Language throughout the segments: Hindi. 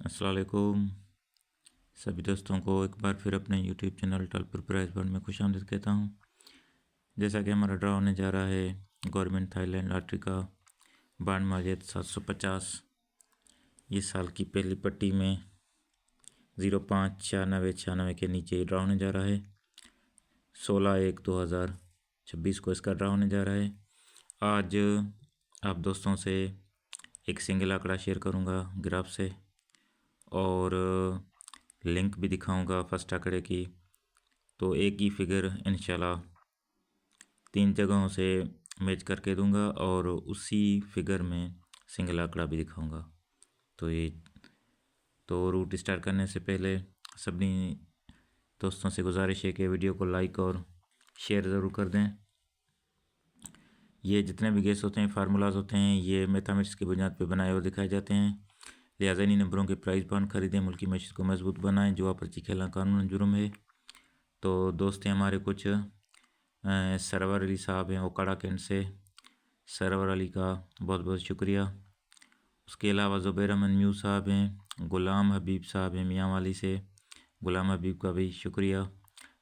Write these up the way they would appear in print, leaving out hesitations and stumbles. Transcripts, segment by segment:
अस्सलाम वालेकुम। सभी दोस्तों को एक बार फिर अपने यूट्यूब चैनल टलपुर प्राइस बोर्ड में खुशामदीद कहता हूँ। जैसा कि हमारा ड्रा होने जा रहा है गवर्नमेंट थाईलैंड लॉटरी का बांड मालियत 750 ये साल की पहली पट्टी में 059696 के नीचे ड्रा होने जा रहा है। 16/1/2026 को इसका ड्रा होने जा रहा है। आज आप दोस्तों से एक सिंगल आंकड़ा शेयर करूँगा ग्राफ से और लिंक भी दिखाऊंगा फर्स्ट आंकड़े की। तो एक ही फिगर इंशाल्लाह 3 जगहों से मैच करके दूंगा और उसी फिगर में सिंगल आंकड़ा भी दिखाऊंगा। तो रूट स्टार्ट करने से पहले सभी दोस्तों से गुजारिश है कि वीडियो को लाइक और शेयर ज़रूर कर दें। ये जितने भी गेस होते हैं, फार्मूलाज होते हैं, ये मैथमेटिक्स की बुनियाद पर बनाए और दिखाए जाते हैं। लिहाजा इन्हीं नंबरों के प्राइस बॉन्ड खरीदें, मुल्की मैशत को मजबूत बनाएं। जो पर्ची खेलना कानून जुर्म है। तो दोस्त हैं हमारे कुछ सरवर अली साहब हैं ओकाड़ा कैंट से। सरवर अली का बहुत बहुत शुक्रिया। उसके अलावा ज़ुबैर अहमद म्यू साहब हैं, ग़ुलाम हबीब साहब हैं मियाँ वाली से, ग़ुलाम हबीब का भी शुक्रिया।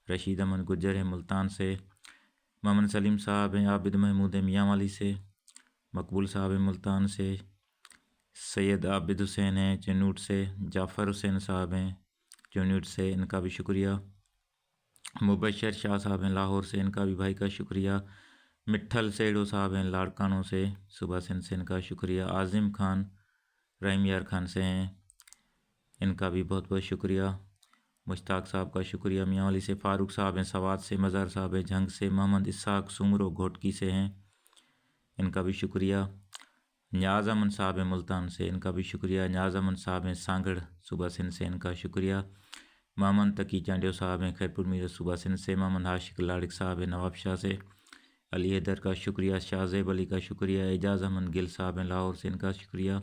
रशीद अहमद गुज्जर है मुल्तान से। मोहम्मद सलीम साहब हैं, आबिद महमूद है मियाँ वाली से, मकबूल साहब हैं मुल्तान से, सैयद आबिद हुसैन हैं चनूट से, जाफ़र हुसैन साहब हैं चनूट से, इनका भी शुक्रिया। मुबशर शाह साहब हैं लाहौर से, इनका भी भाई का शुक्रिया। मिठल सेड़ो साहब हैं लाड़कानों से, सुबह से इनका शुक्रिया। आज़िम खान रहीम यार खान से हैं, इनका भी बहुत बहुत शुक्रिया। मुश्ताक साहब का शुक्रिया मियाँ वाली से। फ़ारूक साहब हैं सवात से, मज़ार साहब हैं झंग से, मोहम्मद इसहाक सुमरो घोटकी से हैं, इनका भी शुक्रिया। न्याज़ अमन साहब हैं मुल्तान से, इनका भी शुक्रिया। न्याज़ अमन साहब हैं सांगड़ सुबह सिंध से, इनका शुक्रिया। मोहम्मद तकी चांडियो साहब हैं खैरपुर मीर सुबह सिंध से। मोहम्मद हाशिक लाड़िक साहब हैं नवाब शाह से, अली हैदर का शुक्रिया। शाहजेब अली का शुक्रिया। एजाज़ अहमद गिल साहब हैं लाहौर से, इनका शुक्रिया।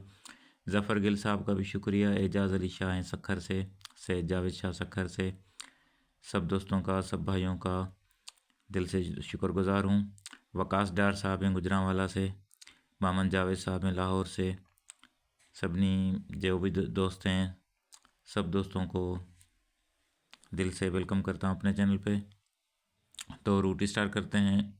ज़फ़र गिल साहब का भी शुक्रिया। एजाज़ अली शाह हैं सखर से, सैयद जावेद शाह सखर से। सब दोस्तों का, सब भाइयों का दिल से शुक्रगुज़ार हूँ। वकास डार साहब हैं गुजरांवाला से, मोहम्मद जावेद साहब हैं लाहौर से। सबनी जो भी दोस्त हैं, सब दोस्तों को दिल से वेलकम करता हूँ अपने चैनल पे। तो रूट स्टार्ट करते हैं।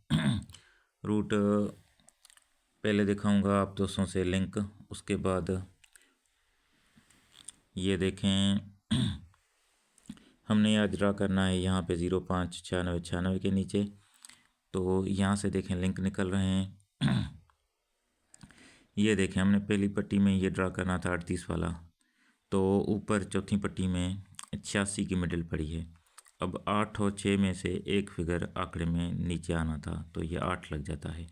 रूट पहले दिखाऊंगा आप दोस्तों से लिंक, उसके बाद ये देखें हमने आज ड्रा करना है यहाँ पे 059696 के नीचे। तो यहाँ से देखें लिंक निकल रहे हैं। ये देखें हमने पहली पट्टी में ये ड्रा करना था 38 वाला, तो ऊपर चौथी पट्टी में 86 की मिडल पड़ी है। अब 8 और 6 में से एक फिगर आंकड़े में नीचे आना था, तो ये 8 लग जाता है।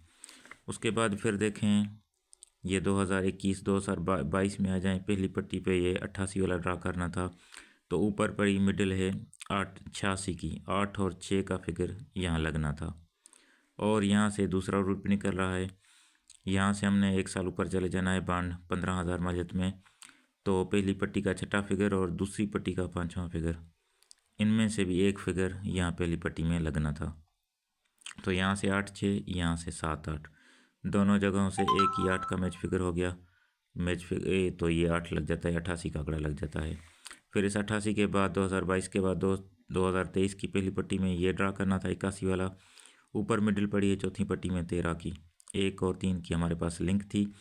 उसके बाद फिर देखें ये 2021-2022 में आ जाएं, पहली पट्टी पे ये 88 वाला ड्रा करना था, तो ऊपर पड़ी मिडल है 86 की, 8 और 6 का फिगर यहाँ लगना था। और यहाँ से दूसरा रूट भी निकल रहा है। यहाँ से हमने एक साल ऊपर चले जाना है बांड 15,000 मालियत में, तो पहली पट्टी का छठा फिगर और दूसरी पट्टी का 5वां फिगर, इनमें से भी एक फिगर यहाँ पहली पट्टी में लगना था। तो यहाँ से 8-6, यहाँ से 7-8, दोनों जगहों से एक ही 8 का मैच फिगर हो गया। मैच फिगर तो ये 8 लग जाता है, 88 का आंकड़ा लग जाता है। फिर इस 88 के बाद 2022 के बाद 2023 की पहली पट्टी में ये ड्रा करना था 81 वाला। ऊपर मिडिल पड़ी है चौथी पट्टी में 13 की, 1 और 3 की हमारे पास लिंक थी।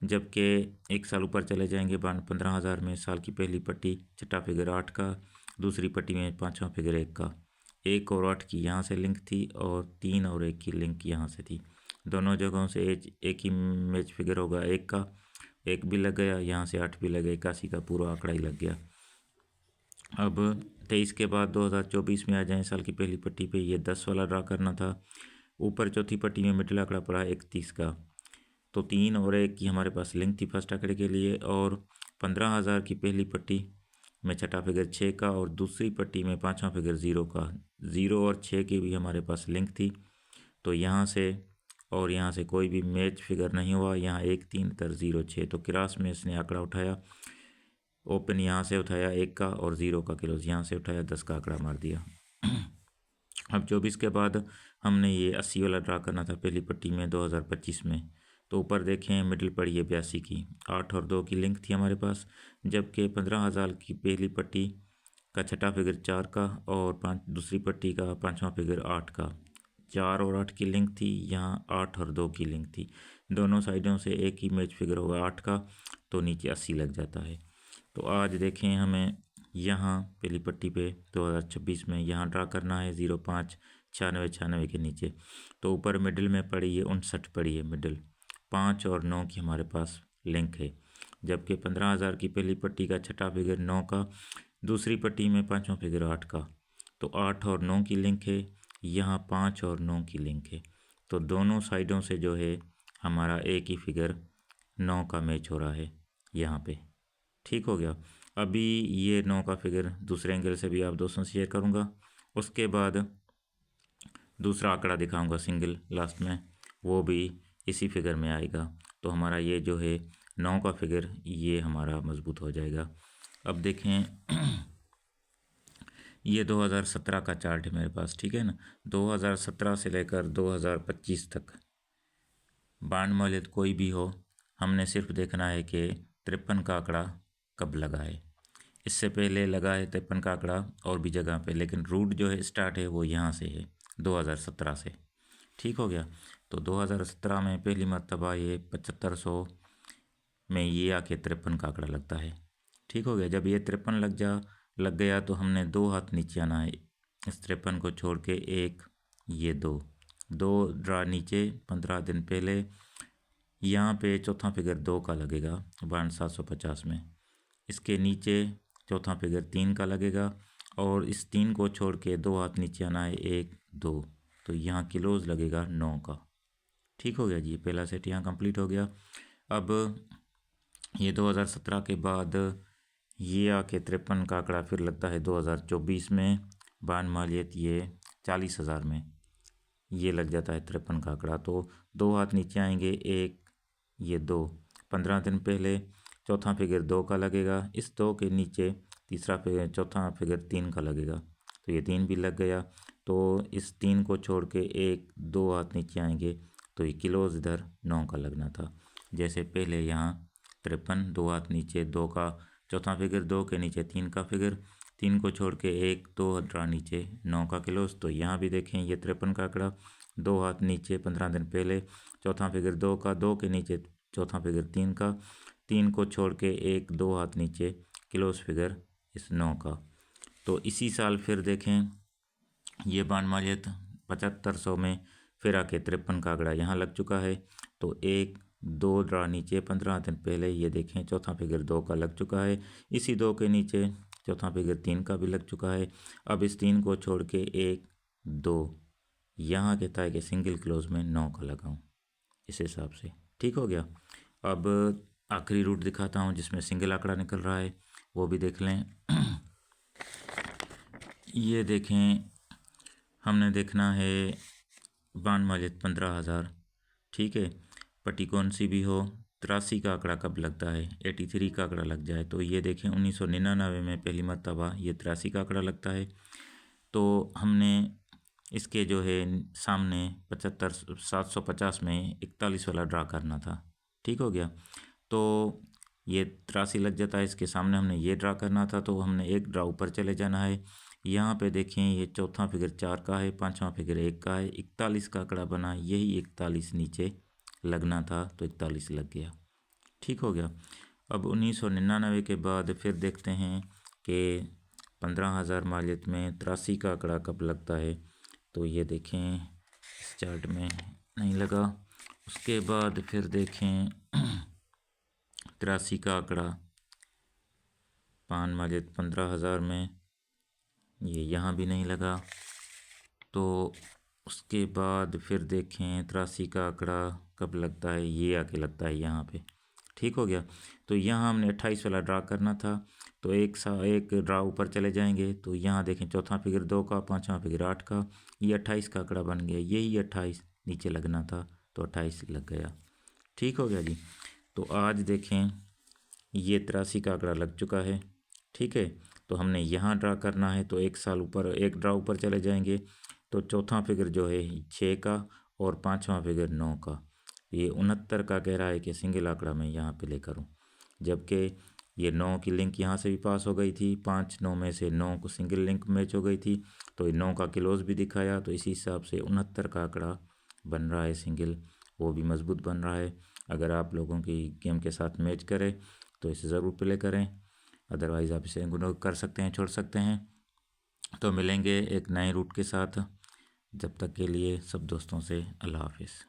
जबकि एक साल ऊपर चले जाएंगे 15,000 में, साल की पहली पट्टी छठा फिगर 8 का, दूसरी पट्टी में 5वां फिगर 1 का, 1 और 8 की यहाँ से लिंक थी और 3 और 1 की लिंक यहाँ से थी। दोनों जगहों से एक ही मैच फिगर होगा, 1 का 1 भी लग गया, यहाँ से 8 भी लग गया, 81 का पूरा आंकड़ा ही लग गया। अब 23 के बाद 2024 में आ जाएं, साल की पहली पट्टी पे ये 10 वाला ड्रा करना था। ऊपर चौथी पट्टी में मिडिल आंकड़ा पड़ा 31 का, तो 3 और 1 की हमारे पास लिंक थी फर्स्ट आंकड़े के लिए। और 15,000 की पहली पट्टी में छठा फिगर 6 का और दूसरी पट्टी में 5वां फिगर 0 का, 0 और 6 की भी हमारे पास लिंक थी। तो यहाँ से और यहाँ से कोई भी मैच फिगर नहीं हुआ, यहाँ 1 3 तर 0 6, तो क्रास में इसने आंकड़ा उठाया। ओपन यहाँ से उठाया 1 का और 0 का क्लोज यहाँ से उठाया, 10 का आंकड़ा मार दिया। अब 24 के बाद हमने ये 80 वाला ड्रा करना था पहली पट्टी में 2025 में, तो ऊपर देखें मिडिल पड़ी है 82 की, 8 और 2 की लिंक थी हमारे पास, जबकि 15,000 की पहली पट्टी का छठा फिगर 4 का और दूसरी पट्टी का पाँचवा फिगर 8 का, 4 और 8 की लिंक थी, यहाँ 8 और 2 की लिंक थी। दोनों साइडों से एक ही मैच फिगर होगा 8 का, तो नीचे 80 लग जाता है। तो आज देखें हमें यहाँ पहली पट्टी पे 2026 में यहाँ ड्रा करना है 05 96 के नीचे। तो ऊपर मिडिल में पड़ी है 59 पड़ी है मिडिल, 5 और 9 की हमारे पास लिंक है, जबकि 15,000 की पहली पट्टी का छठा फिगर 9 का, दूसरी पट्टी में पाँचवा फिगर 8 का, तो 8 और 9 की लिंक है, यहाँ 5 और 9 की लिंक है। तो दोनों साइडों से जो है हमारा एक ही फिगर 9 का मैच हो रहा है यहाँ पे। ठीक हो गया। अभी ये 9 का फिगर दूसरे एंगल से भी आप दोस्तों से शेयर करूँगा, उसके बाद दूसरा आंकड़ा दिखाऊंगा सिंगल लास्ट में, वो भी इसी फिगर में आएगा। तो हमारा ये जो है 9 का फिगर ये हमारा मजबूत हो जाएगा। अब देखें ये 2017 का चार्ट है मेरे पास, ठीक है ना। 2017 से लेकर 2025 तक बांड मूल्य कोई भी हो, हमने सिर्फ देखना है कि 53 का आंकड़ा कब लगा है। इससे पहले लगा है 53 का आंकड़ा और भी जगह पे, लेकिन रूट जो है स्टार्ट है वो यहाँ से है 2017 से। ठीक हो गया। तो 2017 में पहली मरतबा ये 7500 में ये आके 53 का आंकड़ा लगता है। ठीक हो गया। जब ये 53 लग गया तो हमने 2 हाथ नीचे आना है, इस 53 को छोड़ के एक, ये 2 ड्रा नीचे 15 दिन पहले। यहाँ पे चौथा फिगर 2 का लगेगा बांड 750 में, इसके नीचे चौथा फिगर 3 का लगेगा, और इस 3 को छोड़ के 2 हाथ नीचे आना है, 1 2, तो यहाँ क्लोज लगेगा 9 का। ठीक हो गया जी, पहला सेट यहाँ कंप्लीट हो गया। अब ये 2017 के बाद ये आके 53 का आंकड़ा फिर लगता है 2024 में, बांड मालियत ये 40,000 में ये लग जाता है 53 का आंकड़ा। तो 2 हाथ नीचे आएंगे, 1 ये 2, 15 दिन पहले चौथा फिगर 2 का लगेगा, इस 2 के नीचे तीसरा फिगर चौथा फिगर 3 का लगेगा, तो ये 3 भी लग गया। तो इस 3 को छोड़ के 1 2 हाथ नीचे आएंगे, तो ये क्लोज इधर 9 का लगना था। जैसे पहले यहाँ 53 2 हाथ नीचे 2 का चौथा फिगर, 2 के नीचे 3 का फिगर, 3 को छोड़ के 1 2 ड्रा नीचे 9 का क्लोज। तो यहाँ भी देखें ये 53 का आंकड़ा, 2 हाथ नीचे 15 दिन पहले चौथा फिगर 2 का, 2 के नीचे चौथा फिगर 3 का, 3 को छोड़ के 1 2 हाथ नीचे क्लोज फिगर इस 9 का। तो इसी साल फिर देखें ये बांड मालियत 7500 में फिर आके 53 का आंकड़ा यहाँ लग चुका है। तो 1 2 ड्रा नीचे 15 दिन पहले ये देखें चौथा फिगर 2 का लग चुका है, इसी 2 के नीचे चौथा फिगर 3 का भी लग चुका है। अब इस 3 को छोड़ के 1 2 यहाँ कहता है कि सिंगल क्लोज में 9 का लगाऊं, इस हिसाब से। ठीक हो गया। अब आखिरी रूट दिखाता हूँ जिसमें सिंगल आंकड़ा निकल रहा है, वो भी देख लें। ये देखें हमने देखना है बांड मालियत 15,000, ठीक है, पट्टी कौन सी भी हो, 83 का आंकड़ा कब लगता है, 83 का आंकड़ा लग जाए। तो ये देखें 1999 में पहली मरतबा ये 83 का आंकड़ा लगता है। तो हमने इसके जो है सामने 750 में 41 वाला ड्रा करना था। ठीक हो गया। तो ये 83 लग जाता है, इसके सामने हमने ये ड्रा करना था, तो हमने एक ड्रा ऊपर चले जाना है। यहाँ पे देखें ये चौथा फिगर 4 का है, पाँचवा फिगर 1 का है, 41 का आंकड़ा बना, यही 41 नीचे लगना था, तो 41 लग गया। ठीक हो गया। अब 1999 के बाद फिर देखते हैं कि 15,000 मालियत में 83 का आंकड़ा कब लगता है। तो ये देखें इस चार्ट में नहीं लगा। उसके बाद फिर देखें 83 का आंकड़ा बांड मालियत 15,000 में, ये यहाँ भी नहीं लगा। तो उसके बाद फिर देखें 83 का आंकड़ा कब लगता है, ये आके लगता है यहाँ पे। ठीक हो गया। तो यहाँ हमने 28 वाला ड्रा करना था, तो एक ड्रा ऊपर चले जाएंगे। तो यहाँ देखें चौथा फिगर 2 का, पाँचवा फिगर 8 का, ये 28 का आंकड़ा बन गया, यही 28 नीचे लगना था, तो 28 लग गया। ठीक हो गया जी। तो आज देखें ये 83 का आंकड़ा लग चुका है। ठीक है। तो हमने यहाँ ड्रा करना है, तो एक साल ऊपर एक ड्रा ऊपर चले जाएंगे। तो चौथा फिगर जो है 6 का और पाँचवा फिगर 9 का, ये 69 का कह रहा है कि सिंगल आंकड़ा मैं यहाँ पे लेकर हूँ, जबकि ये 9 की लिंक यहाँ से भी पास हो गई थी, 5 9 में से 9 को सिंगल लिंक मैच हो गई थी, तो ये 9 का क्लोज भी दिखाया। तो इसी हिसाब से 69 का आंकड़ा बन रहा है सिंगल, वो भी मजबूत बन रहा है। अगर आप लोगों की गेम के साथ मैच करे तो इसे ज़रूर प्ले करें, अदरवाइज़ आप इसे इग्नोर कर सकते हैं, छोड़ सकते हैं। तो मिलेंगे एक नए रूट के साथ, जब तक के लिए सब दोस्तों से अल्लाह हाफिज़।